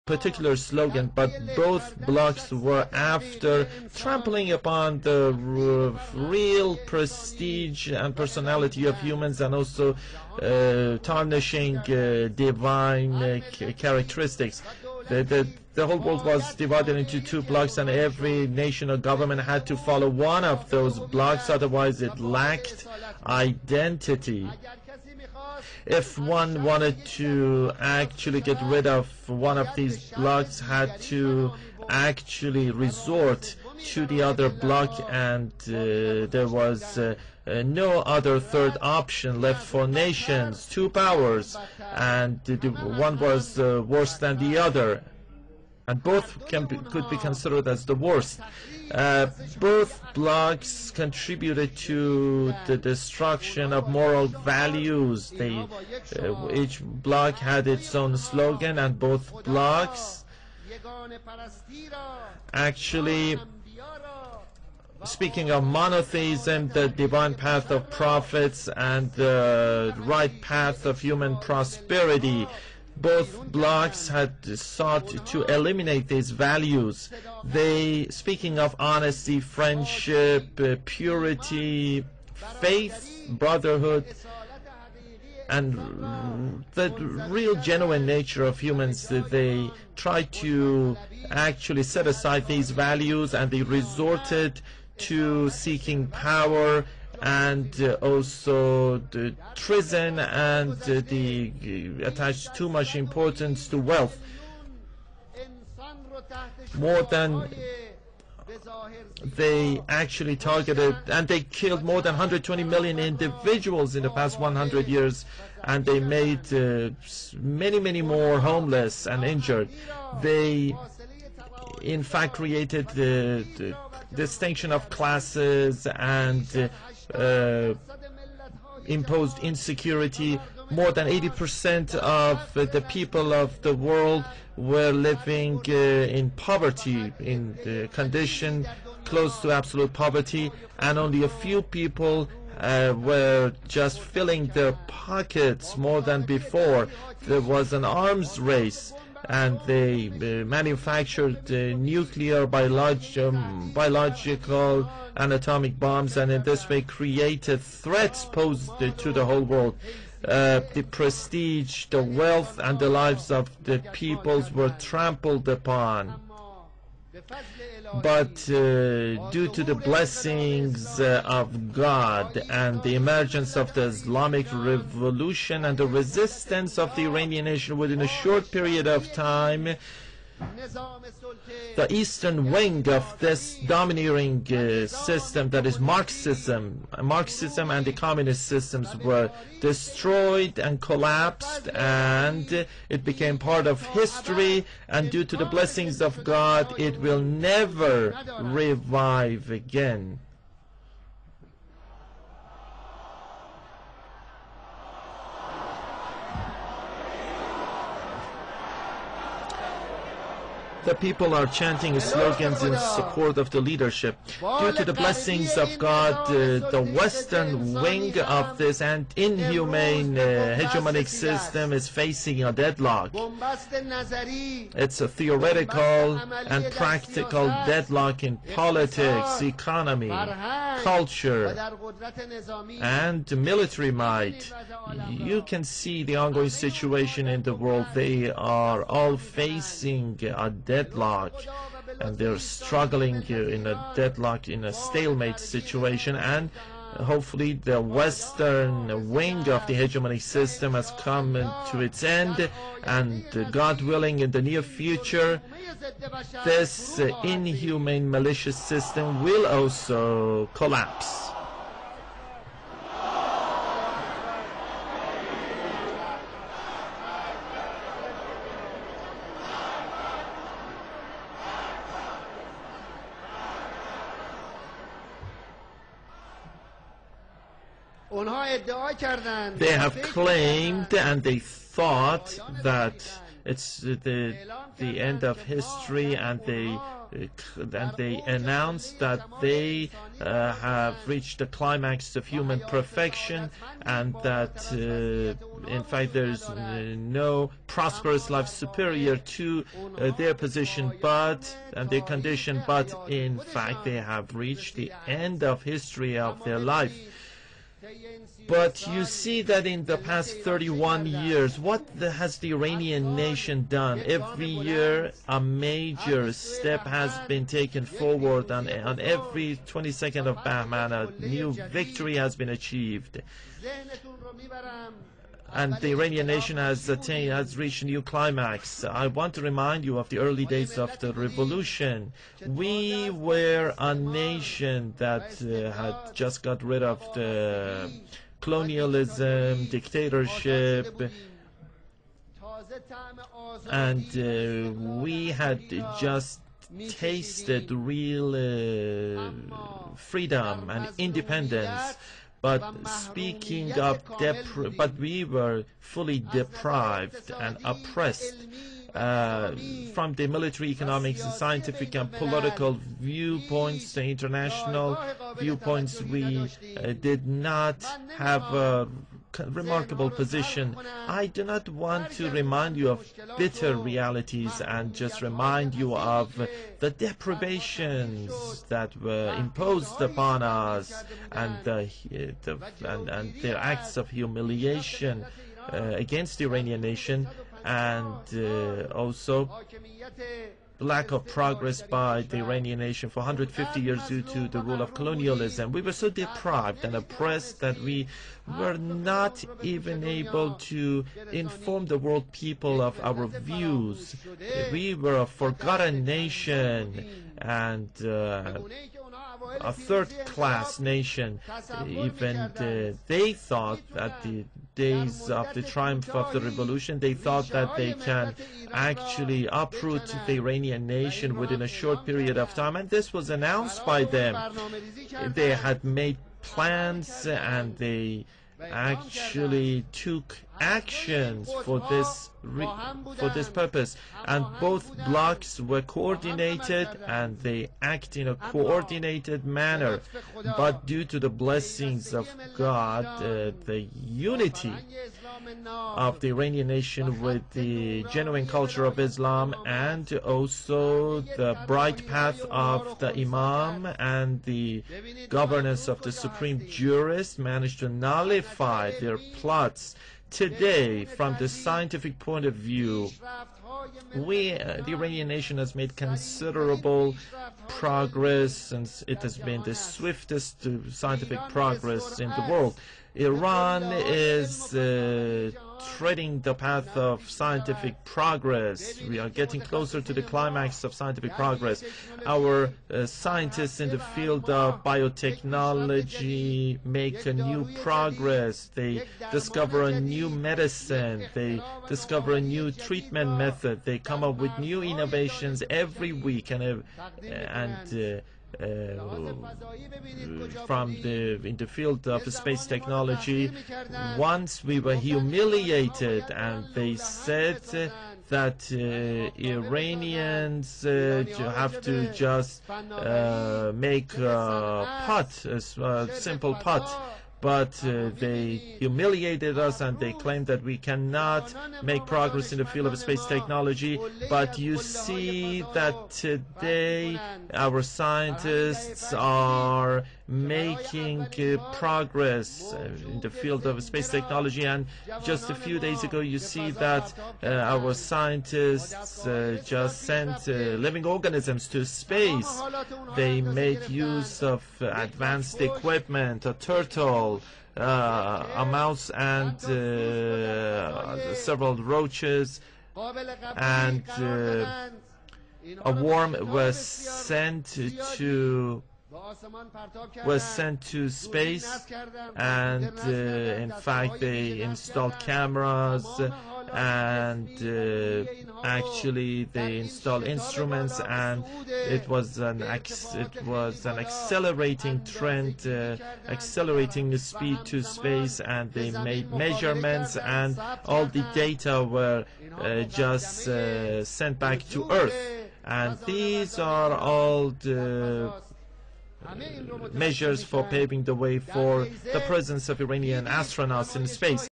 particular slogan, but both blocs were after trampling upon the real prestige and personality of humans, and also tarnishing divine characteristics. The whole world was divided into two blocks, and every nation or government had to follow one of those blocks, otherwise it lacked identity. If one wanted to actually get rid of one of these blocks, had to actually resort to the other block, and there was no other third option left for nations, two powers, and one was worse than the other, and both could be considered as the worst. Both blocs contributed to the destruction of moral values. Each bloc had its own slogan, and both blocs actually, speaking of monotheism, the divine path of prophets and the right path of human prosperity, both blocs had sought to eliminate these values. Speaking of honesty, friendship, purity, faith, brotherhood, and the real genuine nature of humans, they tried to actually set aside these values, and they resorted to seeking power and also the treason, and attached too much importance to wealth. More than they actually targeted, and they killed more than 120 million individuals in the past 100 years, and they made many more homeless and injured. They in fact created the distinction of classes and imposed insecurity. More than 80% of the people of the world were living in poverty, in the condition close to absolute poverty, and only a few people were just filling their pockets more than before. There was an arms race, and they manufactured nuclear, biological, and atomic bombs, and in this way created threats posed to the whole world. The prestige, the wealth, and the lives of the peoples were trampled upon. But due to the blessings of God and the emergence of the Islamic Revolution and the resistance of the Iranian nation within a short period of time, the eastern wing of this domineering system, that is Marxism and the communist systems, were destroyed and collapsed, and it became part of history, and due to the blessings of God, it will never revive again. The people are chanting slogans in support of the leadership. Due to the blessings of God, the western wing of this inhumane hegemonic system is facing a deadlock. It's a theoretical and practical deadlock in politics, economy, culture, and military might. You can see the ongoing situation in the world. They are all facing a deadlock, and they're struggling in a deadlock, in a stalemate situation, and hopefully the western wing of the hegemonic system has come to its end, and God willing, in the near future, this inhumane malicious system will also collapse. They have claimed, and they thought, that it's the end of history, and they announced that they have reached the climax of human perfection, and that in fact there's no prosperous life superior to their position and their condition, but in fact they have reached the end of history of their life. But you see that in the past 31 years, what has the Iranian nation done? Every year, a major step has been taken forward, and on every 22nd of Bahman, a new victory has been achieved. And the Iranian nation has reached a new climax. I want to remind you of the early days of the revolution. We were a nation that had just got rid of the colonialism, dictatorship, and we had just tasted real freedom and independence. But speaking of but we were fully deprived and oppressed from the military, economics, scientific, and political viewpoints, the international viewpoints. We did not have a remarkable position. I do not want to remind you of bitter realities and just remind you of the deprivations that were imposed upon us, and their acts of humiliation against the Iranian nation, and also lack of progress by the Iranian nation for 150 years due to the rule of colonialism. We were so deprived and oppressed that we were not even able to inform the world people of our views. We were a forgotten nation and a third-class nation. Even they thought at the days of the triumph of the revolution, they thought that they can actually uproot the Iranian nation within a short period of time, and this was announced by them. They had made plans, and they actually took actions for this purpose, and both blocs were coordinated and they act in a coordinated manner. But due to the blessings of God, the unity of the Iranian nation with the genuine culture of Islam, and also the bright path of the Imam and the governance of the supreme jurist, managed to nullify their plots. Today, from the scientific point of view, the Iranian nation has made considerable progress, and it has been the swiftest scientific progress in the world. Iran is treading the path of scientific progress. We are getting closer to the climax of scientific progress. Our scientists in the field of biotechnology make a new progress. They discover a new medicine. They discover a new treatment method. They come up with new innovations every week, and in the field of space technology, once we were humiliated, and they said that Iranians have to just make a pot, a simple pot. But they humiliated us, and they claimed that we cannot make progress in the field of space technology. But you see that today our scientists are making progress in the field of space technology, and just a few days ago you see that our scientists just sent living organisms to space. They made use of advanced equipment, a turtle, a mouse, and several roaches, and a worm was sent to was sent to space, and in fact they installed cameras, and actually they installed instruments, and it was an accelerating trend, accelerating the speed to space, and they made measurements, and all the data were just sent back to Earth. And these are all the measures for paving the way for the presence of Iranian astronauts in space.